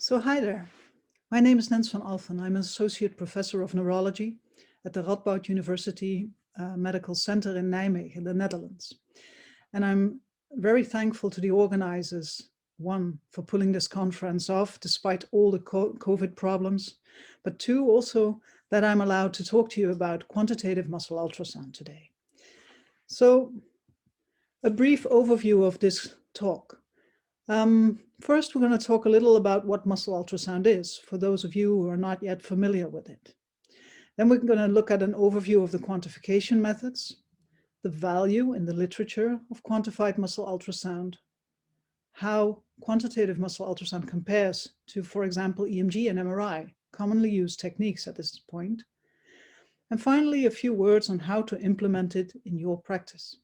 So hi there, my name is Nens van Alfen. I'm an Associate Professor of Neurology at the Radboud University Medical Center in Nijmegen, the Netherlands. And I'm very thankful to the organizers, one, for pulling this conference off despite all the COVID problems, but two, also that I'm allowed to talk to you about quantitative muscle ultrasound today. So a brief overview of this talk. First, we're going to talk a little about what muscle ultrasound is, for those of you who are not yet familiar with it. Then we're going to look at an overview of the quantification methods, the value in the literature of quantified muscle ultrasound, how quantitative muscle ultrasound compares to, for example, Emg and Mri, commonly used techniques at this point, and finally, a few words on how to implement it in your practice.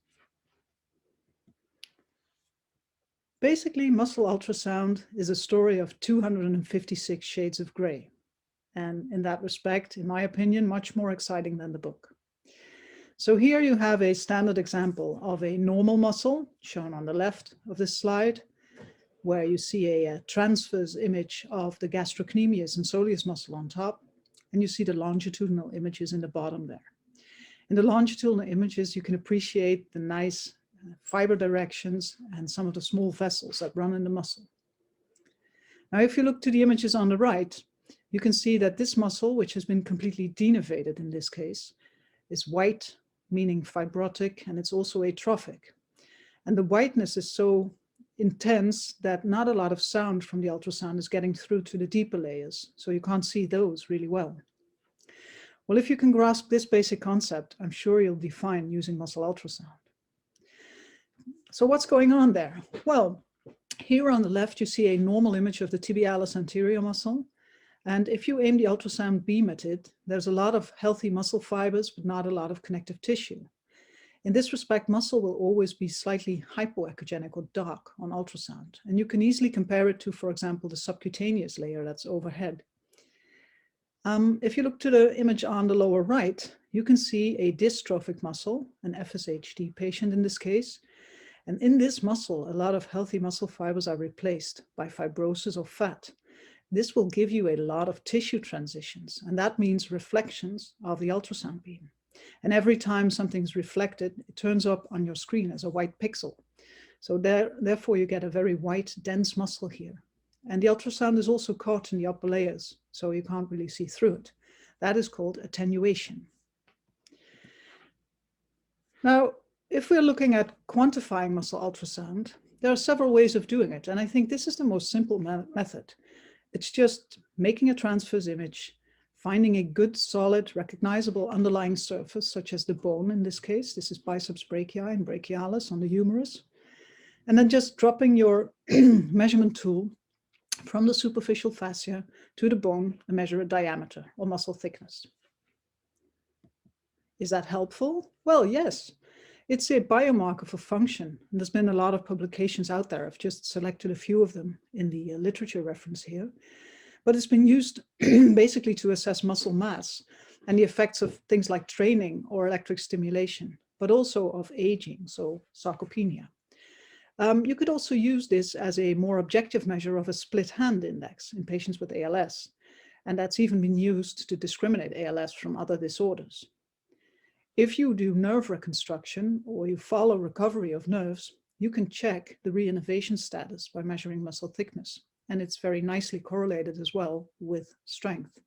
Basically, muscle ultrasound is a story of 256 shades of gray. And in that respect, in my opinion, much more exciting than the book. So here you have a standard example of a normal muscle shown on the left of this slide, where you see a transverse image of the gastrocnemius and soleus muscle on top, and you see the longitudinal images in the bottom there. In the longitudinal images, you can appreciate the nice fiber directions and some of the small vessels that run in the muscle. Now, if you look to the images on the right, you can see that this muscle, which has been completely denervated in this case, is white, meaning fibrotic, and it's also atrophic. And the whiteness is so intense that not a lot of sound from the ultrasound is getting through to the deeper layers, so you can't see those really well. Well, if you can grasp this basic concept, I'm sure you'll be fine using muscle ultrasound. So what's going on there? Well, here on the left, you see a normal image of the tibialis anterior muscle. And if you aim the ultrasound beam at it, there's a lot of healthy muscle fibers, but not a lot of connective tissue. In this respect, muscle will always be slightly hypoechogenic or dark on ultrasound. And you can easily compare it to, for example, the subcutaneous layer that's overhead. If you look to the image on the lower right, you can see a dystrophic muscle, an FSHD patient in this case. And in this muscle, a lot of healthy muscle fibers are replaced by fibrosis or fat. This will give you a lot of tissue transitions, and that means reflections of the ultrasound beam. And every time something's reflected, it turns up on your screen as a white pixel. So therefore, you get a very white, dense muscle here. And the ultrasound is also caught in the upper layers, so you can't really see through it. That is called attenuation. Now, if we're looking at quantifying muscle ultrasound, there are several ways of doing it, and I think this is the most simple method. It's just making a transverse image, finding a good, solid, recognizable underlying surface, such as the bone in this case. This is biceps brachii and brachialis on the humerus. And then just dropping your measurement tool from the superficial fascia to the bone and measure a diameter or muscle thickness. Is that helpful? Well, yes. It's a biomarker for function. And there's been a lot of publications out there. I've just selected a few of them in the literature reference here. But it's been used basically to assess muscle mass and the effects of things like training or electric stimulation, but also of aging, so sarcopenia. You could also use this as a more objective measure of a split hand index in patients with ALS. And that's even been used to discriminate ALS from other disorders. If you do nerve reconstruction or you follow recovery of nerves, you can check the reinnervation status by measuring muscle thickness. And it's very nicely correlated as well with strength.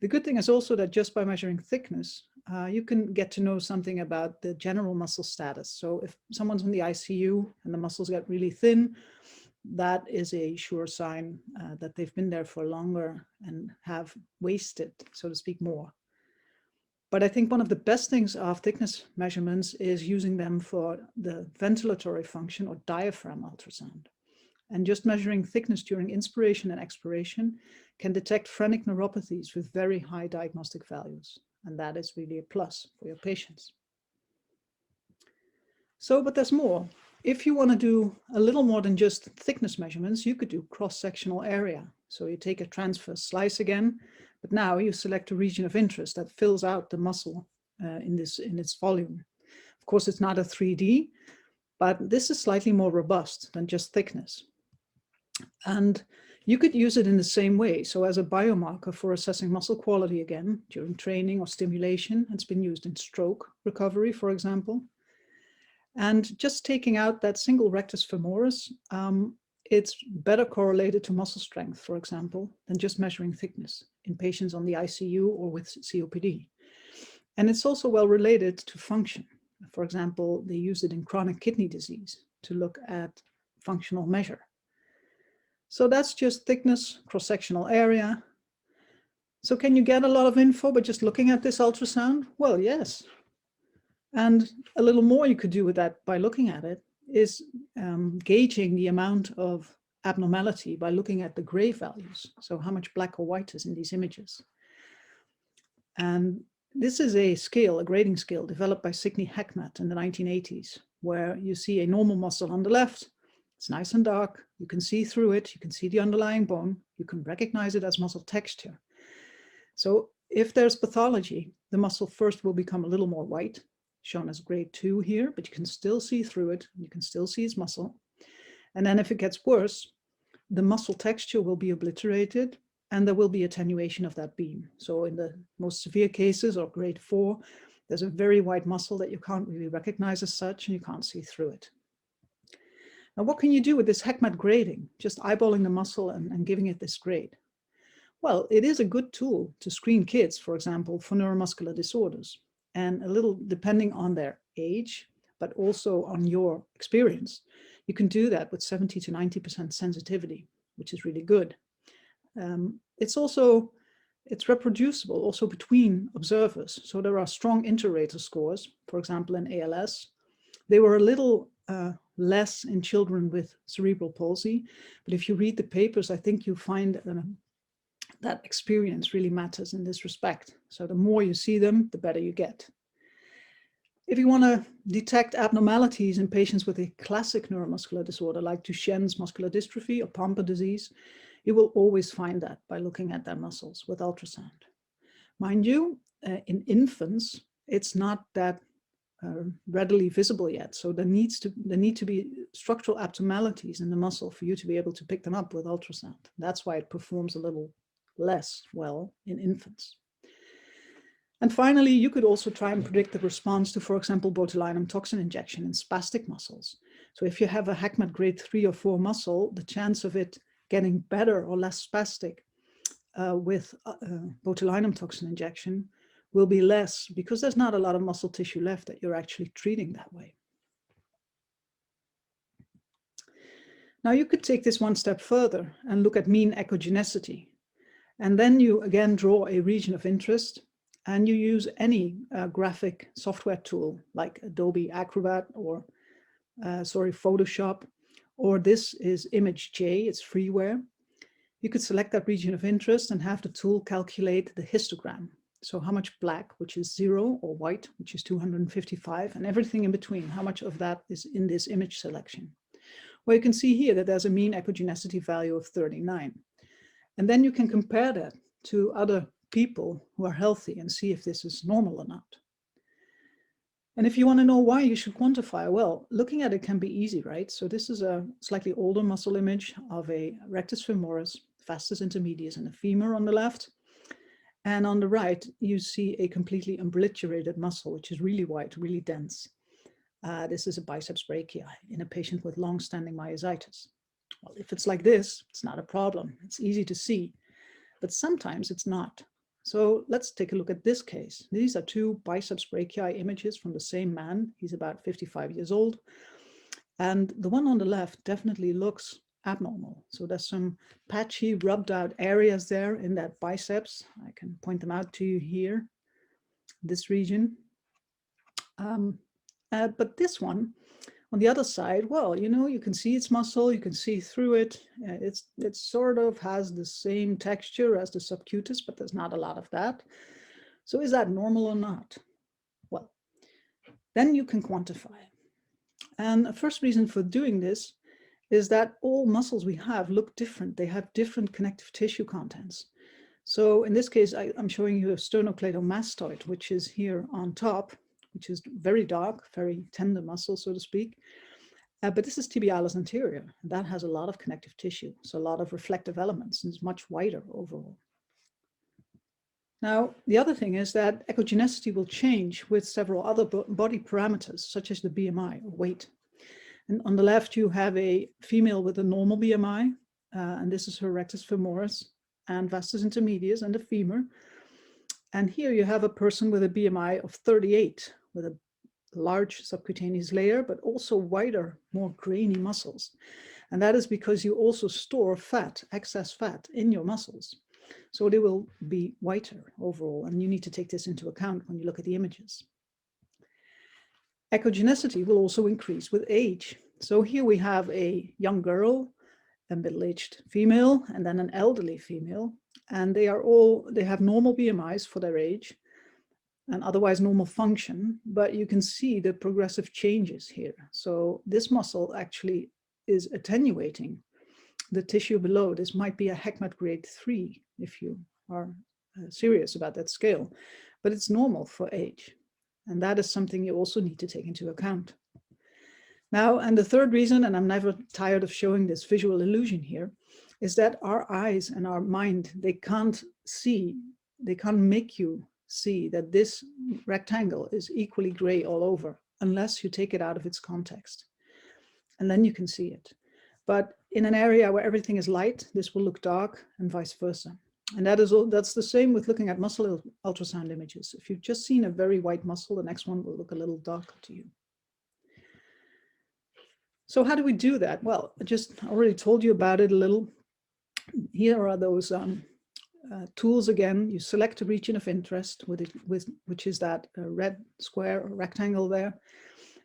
The good thing is also that just by measuring thickness, you can get to know something about the general muscle status. So if someone's in the ICU and the muscles get really thin, that is a sure sign that they've been there for longer and have wasted, so to speak, more. But I think one of the best things of thickness measurements is using them for the ventilatory function or diaphragm ultrasound. And just measuring thickness during inspiration and expiration can detect phrenic neuropathies with very high diagnostic values. And that is really a plus for your patients. So, but there's more. If you want to do a little more than just thickness measurements, you could do cross-sectional area. So you take a transverse slice again, but now you select a region of interest that fills out the muscle in its volume. Of course, it's not a 3D, but this is slightly more robust than just thickness. And You could use it in the same way. So as a biomarker for assessing muscle quality again, during training or stimulation. It's been used in stroke recovery, for example. And just taking out that single rectus femoris, it's better correlated to muscle strength, for example, than just measuring thickness in patients on the ICU or with COPD. And it's also well related to function. For example, they use it in chronic kidney disease to look at functional measure. So that's just thickness, cross-sectional area. So can you get a lot of info by just looking at this ultrasound? Well, yes. And a little more you could do with that by looking at it is gauging the amount of abnormality by looking at the gray values. So how much black or white is in these images. And this is a scale, a grading scale developed by Sidney Heckmat in the 1980s, where you see a normal muscle on the left. It's nice and dark. You can see through it. You can see the underlying bone. You can recognize it as muscle texture. So if there's pathology, the muscle first will become a little more white, shown as grade 2 here, but you can still see through it. You can still see its muscle. And then if it gets worse, the muscle texture will be obliterated and there will be attenuation of that beam. So in the most severe cases, or grade 4, there's a very white muscle that you can't really recognize as such and you can't see through it. Now, what can you do with this Heckmat grading? Just eyeballing the muscle and giving it this grade? Well, it is a good tool to screen kids, for example, for neuromuscular disorders. And a little depending on their age, but also on your experience, you can do that with 70 to 90% sensitivity, which is really good. It's reproducible also between observers. So there are strong inter-rater scores, for example, in ALS. They were a little less in children with cerebral palsy, but if you read the papers, I think you find that experience really matters in this respect. So the more you see them, the better you get. If you want to detect abnormalities in patients with a classic neuromuscular disorder like Duchenne's muscular dystrophy or Pompe disease, you will always find that by looking at their muscles with ultrasound. Mind you, in infants, it's not that readily visible yet. So there need to be structural abnormalities in the muscle for you to be able to pick them up with ultrasound. That's why it performs a little less well in infants. And finally, you could also try and predict the response to, for example, botulinum toxin injection in spastic muscles. So if you have a Heckmat grade 3 or 4 muscle, the chance of it getting better or less spastic with botulinum toxin injection will be less because there's not a lot of muscle tissue left that you're actually treating that way. Now you could take this one step further and look at mean echogenicity. And then you again draw a region of interest and you use any graphic software tool like Adobe Acrobat or Photoshop, or this is ImageJ, it's freeware. You could select that region of interest and have the tool calculate the histogram. So how much black, which is 0, or white, which is 255, and everything in between, how much of that is in this image selection. Well, you can see here that there's a mean echogenicity value of 39. And then you can compare that to other people who are healthy and see if this is normal or not. And if you want to know why you should quantify, well, looking at it can be easy, right? So this is a slightly older muscle image of a rectus femoris, vastus intermedius, and a femur on the left. And on the right, you see a completely obliterated muscle, which is really white, really dense. This is a biceps brachii in a patient with long-standing myositis. Well, if it's like this, it's not a problem. It's easy to see, but sometimes it's not. So let's take a look at this case. These are 2 biceps brachii images from the same man. He's about 55 years old. And the one on the left definitely looks abnormal. So there's some patchy, rubbed out areas there in that biceps. I can point them out to you here, this region. But this one, on the other side, well, you can see its muscle, you can see through it. It sort of has the same texture as the subcutis, but there's not a lot of that. So is that normal or not? Well, then you can quantify. And the first reason for doing this is that all muscles we have look different. They have different connective tissue contents. So in this case, I'm showing you a sternocleidomastoid, which is here on top, which is very dark, very tender muscle, so to speak. But this is tibialis anterior, and that has a lot of connective tissue, so a lot of reflective elements, and is much wider overall. Now, the other thing is that echogenicity will change with several other body parameters, such as the BMI, or weight. And on the left, you have a female with a normal BMI, and this is her rectus femoris and vastus intermedius and the femur. And here you have a person with a BMI of 38, with a large subcutaneous layer, but also wider, more grainy muscles. And that is because you also store fat, excess fat, in your muscles. So they will be whiter overall, and you need to take this into account when you look at the images. Echogenicity will also increase with age. So here we have a young girl, a middle-aged female, and then an elderly female, and they have normal BMIs for their age and otherwise normal function, but you can see the progressive changes here. So this muscle actually is attenuating the tissue below. This might be a HECMAT grade 3 if you are serious about that scale, but it's normal for age. And that is something you also need to take into account. Now, and the third reason, and I'm never tired of showing this visual illusion here, is that our eyes and our mind, they can't make you see that this rectangle is equally gray all over, unless you take it out of its context. And then you can see it. But in an area where everything is light, this will look dark, and vice versa. And that's the same with looking at muscle ultrasound images. If you've just seen a very white muscle, the next one will look a little darker to you. So how do we do that? Well, I just already told you about it a little. Here are those tools again. You select a region of interest, which is that red square or rectangle there.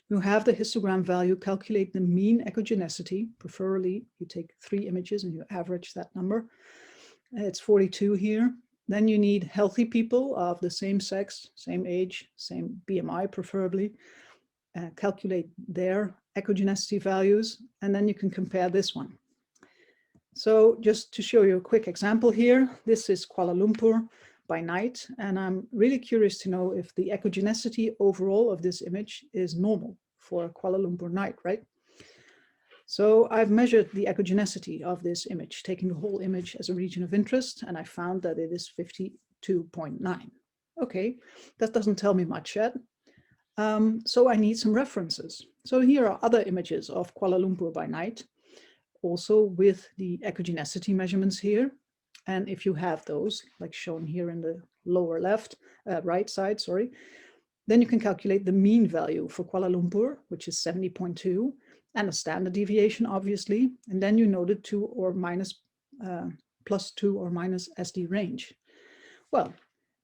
You have the histogram value, calculate the mean echogenicity. Preferably, you take 3 images and you average that number. It's 42 here. Then you need healthy people of the same sex, same age, same BMI preferably. Calculate their echogenicity values, and then you can compare this one. So just to show you a quick example here, this is Kuala Lumpur by night, and I'm really curious to know if the echogenicity overall of this image is normal for Kuala Lumpur night, right? So I've measured the echogenicity of this image, taking the whole image as a region of interest, and I found that it is 52.9. Okay, that doesn't tell me much yet. So I need some references. So here are other images of Kuala Lumpur by night, also with the echogenicity measurements here. And if you have those, like shown here in the lower right side, sorry, then you can calculate the mean value for Kuala Lumpur, which is 70.2, and a standard deviation, obviously. And then you know the plus 2 or minus SD range. Well,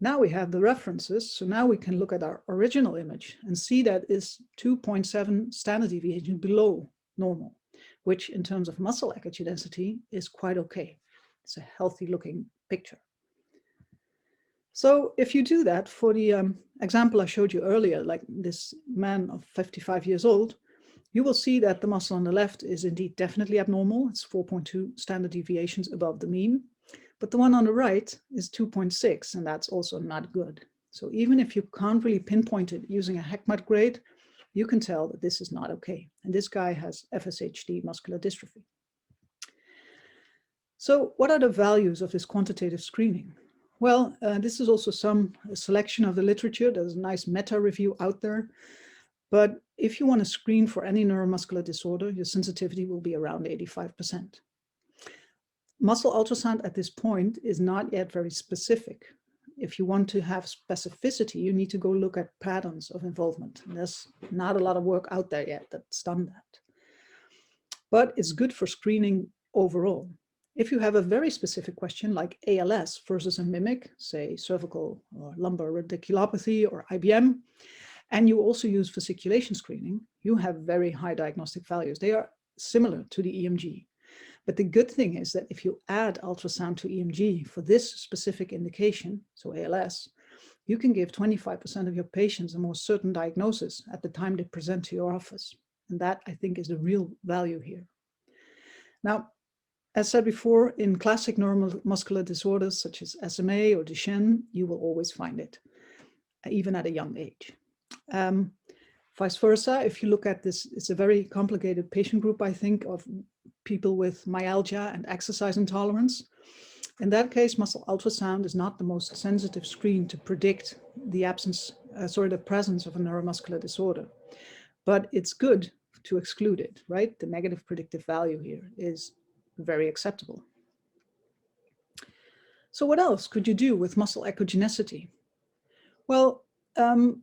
now we have the references, so now we can look at our original image and see that is 2.7 standard deviation below normal, which in terms of muscle echogenicity is quite okay. It's a healthy looking picture. So if you do that for the example I showed you earlier, like this man of 55 years old, you will see that the muscle on the left is indeed definitely abnormal. It's 4.2 standard deviations above the mean. But the one on the right is 2.6, and that's also not good. So even if you can't really pinpoint it using a HECMAT grade, you can tell that this is not okay. And this guy has FSHD muscular dystrophy. So what are the values of this quantitative screening? Well, this is also a selection of the literature. There's a nice meta review out there. But if you want to screen for any neuromuscular disorder, your sensitivity will be around 85%. Muscle ultrasound at this point is not yet very specific. If you want to have specificity, you need to go look at patterns of involvement. And there's not a lot of work out there yet that's done that. But it's good for screening overall. If you have a very specific question like ALS versus a mimic, say cervical or lumbar radiculopathy or IBM, and you also use fasciculation screening, you have very high diagnostic values. They are similar to the EMG. But the good thing is that if you add ultrasound to EMG for this specific indication, so ALS, you can give 25% of your patients a more certain diagnosis at the time they present to your office. And that, I think, is the real value here. Now, as said before, in classic neuromuscular disorders such as SMA or Duchenne, you will always find it, even at a young age. Vice versa, if you look at this, it's a very complicated patient group, I think, of people with myalgia and exercise intolerance. In that case, muscle ultrasound is not the most sensitive screen to predict the the presence of a neuromuscular disorder, but it's good to exclude it, right? The negative predictive value here is very acceptable. So what else could you do with muscle echogenicity? Well,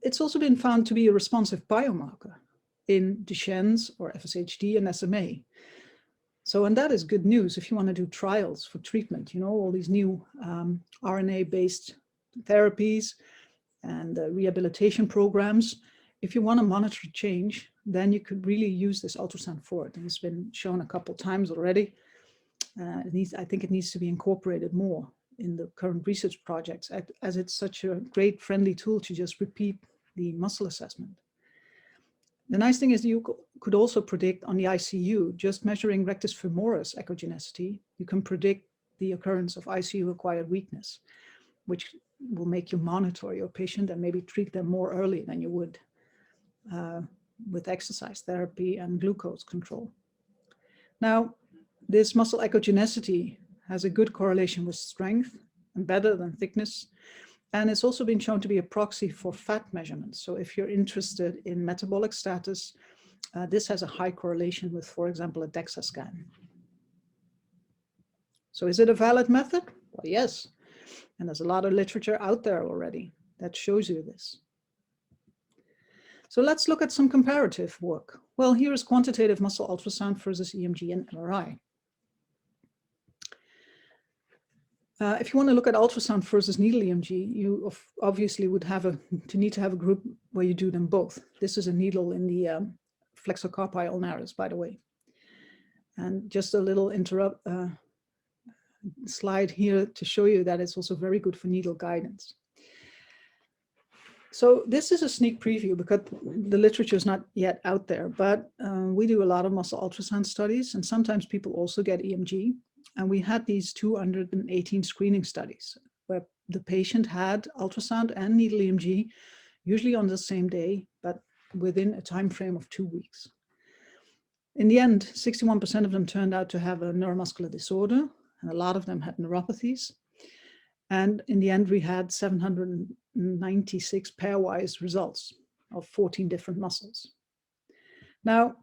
it's also been found to be a responsive biomarker in Duchenne's or FSHD and SMA. So, and that is good news if you want to do trials for treatment, you know, all these new RNA-based therapies and rehabilitation programs. If you want to monitor change, then you could really use this ultrasound for it. And it's been shown a couple of times already. I think it needs to be incorporated more in the current research projects, as it's such a great friendly tool to just repeat the muscle assessment. The nice thing is you could also predict on the ICU, just measuring rectus femoris echogenicity, you can predict the occurrence of ICU-acquired weakness, which will make you monitor your patient and maybe treat them more early than you would with exercise therapy and glucose control. Now, this muscle echogenicity has a good correlation with strength and better than thickness. And it's also been shown to be a proxy for fat measurements. So if you're interested in metabolic status, this has a high correlation with, for example, a DEXA scan. So is it a valid method? Well, yes. And there's a lot of literature out there already that shows you this. So let's look at some comparative work. Well, here is quantitative muscle ultrasound versus EMG and MRI. If you want to look at ultrasound versus needle EMG, you obviously would need to have a group where you do them both. This is a needle in the flexor carpi ulnaris, by the way. And just a little slide here to show you that it's also very good for needle guidance. So this is a sneak preview because the literature is not yet out there, but we do a lot of muscle ultrasound studies, and sometimes people also get EMG. And we had these 218 screening studies where the patient had ultrasound and needle EMG, usually on the same day, but within a time frame of 2 weeks. In the end, 61% of them turned out to have a neuromuscular disorder, and a lot of them had neuropathies. And in the end, we had 796 pairwise results of 14 different muscles. Now,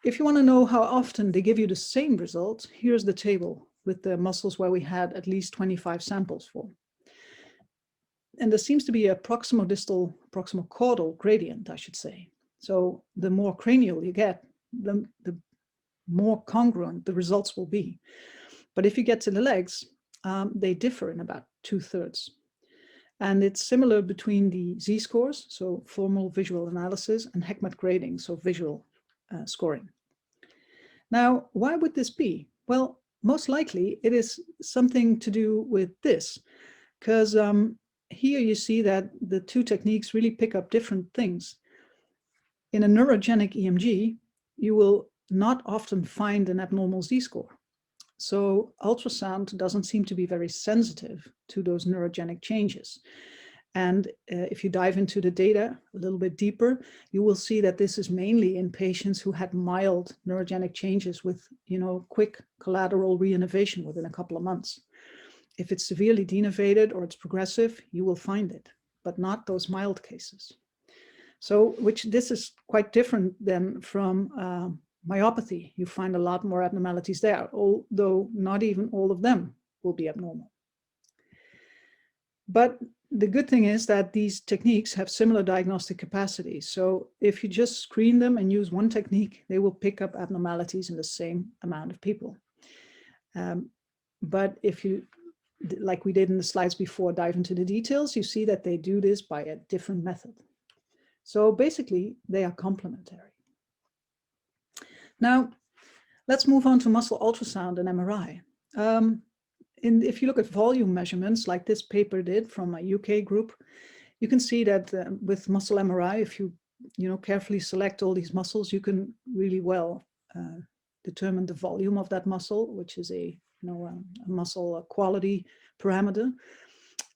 if you want to know how often they give you the same result, here's the table with the muscles where we had at least 25 samples for. And there seems to be a proximal-distal, proximal-caudal gradient, I should say. So the more cranial you get, the more congruent the results will be. But if you get to the legs, they differ in about 2/3. And it's similar between the Z-scores, so formal visual analysis, and HECMAT grading, so visual scoring. Now, why would this be? Well, most likely it is something to do with this, because here you see that the two techniques really pick up different things. In a neurogenic EMG, you will not often find an abnormal Z-score. So ultrasound doesn't seem to be very sensitive to those neurogenic changes. And if you dive into the data a little bit deeper, you will see that this is mainly in patients who had mild neurogenic changes with, quick collateral reinnervation within a couple of months. If it's severely denervated or it's progressive, you will find it, but not those mild cases. So, this is quite different than from myopathy. You find a lot more abnormalities there, although not even all of them will be abnormal. But the good thing is that these techniques have similar diagnostic capacity. So if you just screen them and use one technique, they will pick up abnormalities in the same amount of people. But if you, like we did in the slides before, dive into the details, you see that they do this by a different method. So basically, they are complementary. Now, let's move on to muscle ultrasound and MRI. If you look at volume measurements like this paper did from a UK group, you can see that with muscle MRI, if you carefully select all these muscles, you can really well determine the volume of that muscle, which is a muscle quality parameter.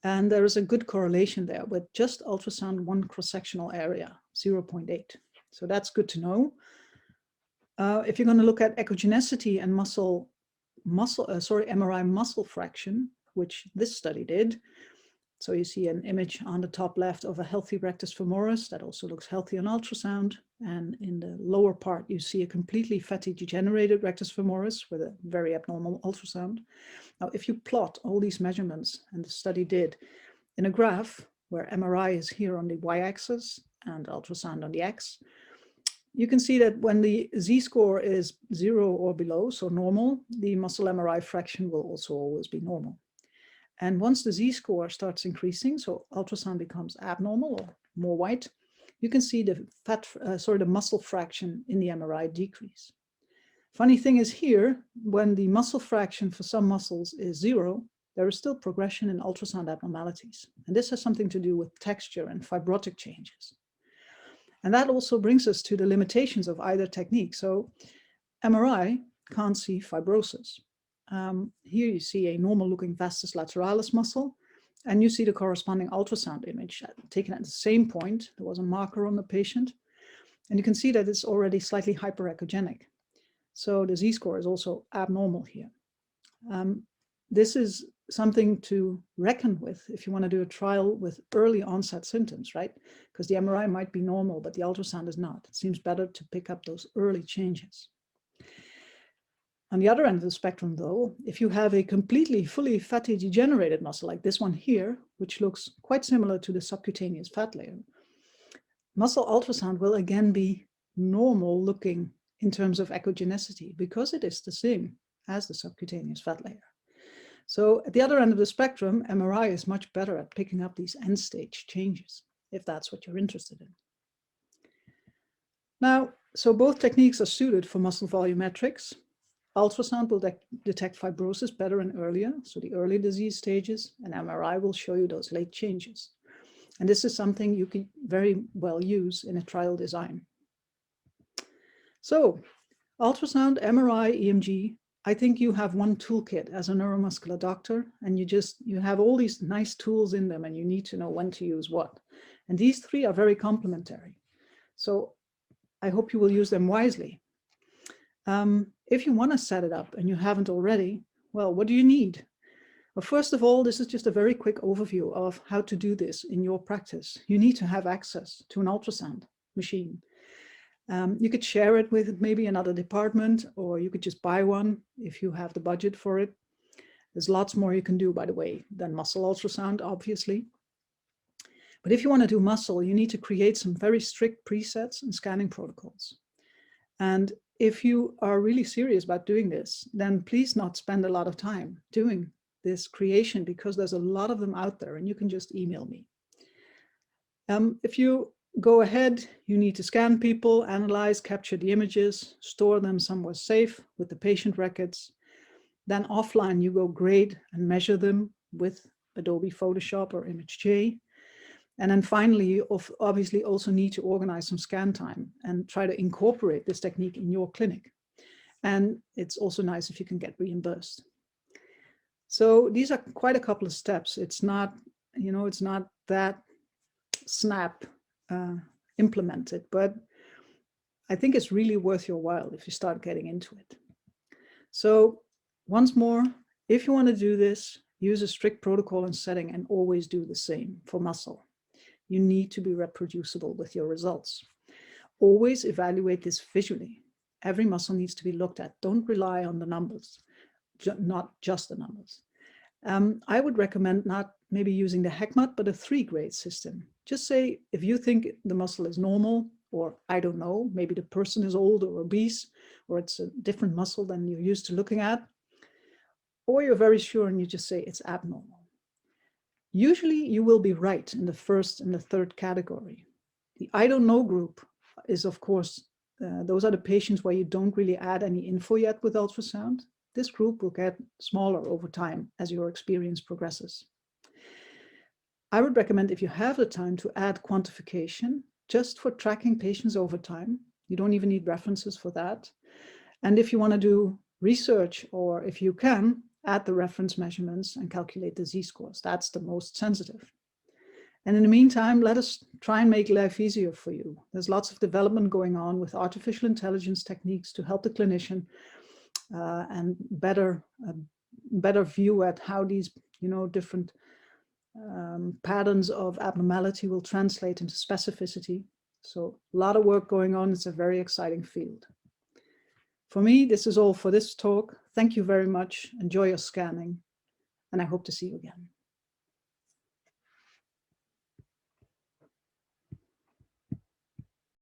And there is a good correlation there with just ultrasound one cross-sectional area, 0.8. So that's good to know. If you're going to look at echogenicity and MRI muscle fraction, which this study did. So you see an image on the top left of a healthy rectus femoris that also looks healthy on ultrasound. And in the lower part, you see a completely fatty degenerated rectus femoris with a very abnormal ultrasound. Now, if you plot all these measurements, and the study did, in a graph where MRI is here on the y-axis and ultrasound on the x, you can see that when the z-score is 0 or below, so normal, the muscle MRI fraction will also always be normal. And once the z-score starts increasing, so ultrasound becomes abnormal or more white, you can see the the muscle fraction in the MRI decrease. Funny thing is here, when the muscle fraction for some muscles is 0, there is still progression in ultrasound abnormalities. And this has something to do with texture and fibrotic changes. And that also brings us to the limitations of either technique. So MRI can't see fibrosis. Here you see a normal looking vastus lateralis muscle, and you see the corresponding ultrasound image taken at the same point. There was a marker on the patient, and you can see that it's already slightly hyperechogenic. So the z-score is also abnormal here. This is something to reckon with if you want to do a trial with early onset symptoms, right? Because the MRI might be normal, but the ultrasound is not. It seems better to pick up those early changes. On the other end of the spectrum, though, if you have a completely fully fatty degenerated muscle like this one here, which looks quite similar to the subcutaneous fat layer, muscle ultrasound will again be normal looking in terms of echogenicity because it is the same as the subcutaneous fat layer. So at the other end of the spectrum, MRI is much better at picking up these end stage changes, if that's what you're interested in. Now, so both techniques are suited for muscle volumetrics. Ultrasound will detect fibrosis better and earlier, so the early disease stages, and MRI will show you those late changes. And this is something you can very well use in a trial design. So, ultrasound, MRI, EMG, I think you have one toolkit as a neuromuscular doctor, and you have all these nice tools in them, and you need to know when to use what. And these three are very complementary. So I hope you will use them wisely. If you want to set it up and you haven't already, well, what do you need? Well, first of all, this is just a very quick overview of how to do this in your practice. You need to have access to an ultrasound machine. You could share it with maybe another department, or you could just buy one if you have the budget for it. There's lots more you can do, by the way, than muscle ultrasound, obviously. But if you want to do muscle, you need to create some very strict presets and scanning protocols. And if you are really serious about doing this, then please not spend a lot of time doing this creation, because there's a lot of them out there and you can just email me. If you go ahead, you need to scan people, analyze, capture the images, store them somewhere safe with the patient records. Then offline, you go grade and measure them with Adobe Photoshop or ImageJ. And then finally, you obviously also need to organize some scan time and try to incorporate this technique in your clinic. And it's also nice if you can get reimbursed. So these are quite a couple of steps. It's not, it's not that snap implemented, but I think it's really worth your while if you start getting into it. So once more, if you want to do this, use a strict protocol and setting and always do the same for muscle. You need to be reproducible with your results. Always evaluate this visually. Every muscle needs to be looked at. Don't rely on the numbers, not just the numbers. I would recommend not maybe using the HECMAT, but a 3-grade system. Just say, if you think the muscle is normal, or I don't know, maybe the person is old or obese, or it's a different muscle than you're used to looking at, or you're very sure and you just say it's abnormal. Usually you will be right in the first and the third category. The I don't know group is, of course, those are the patients where you don't really add any info yet with ultrasound. This group will get smaller over time as your experience progresses. I would recommend, if you have the time, to add quantification just for tracking patients over time. You don't even need references for that. And if you want to do research, or if you can, add the reference measurements, and calculate the z-scores. That's the most sensitive. And in the meantime, let us try and make life easier for you. There's lots of development going on with artificial intelligence techniques to help the clinician and better view at how these different patterns of abnormality will translate into specificity. So a lot of work going on. It's a very exciting field. For me, this is all for this talk. Thank you very much. Enjoy your scanning, and I hope to see you again.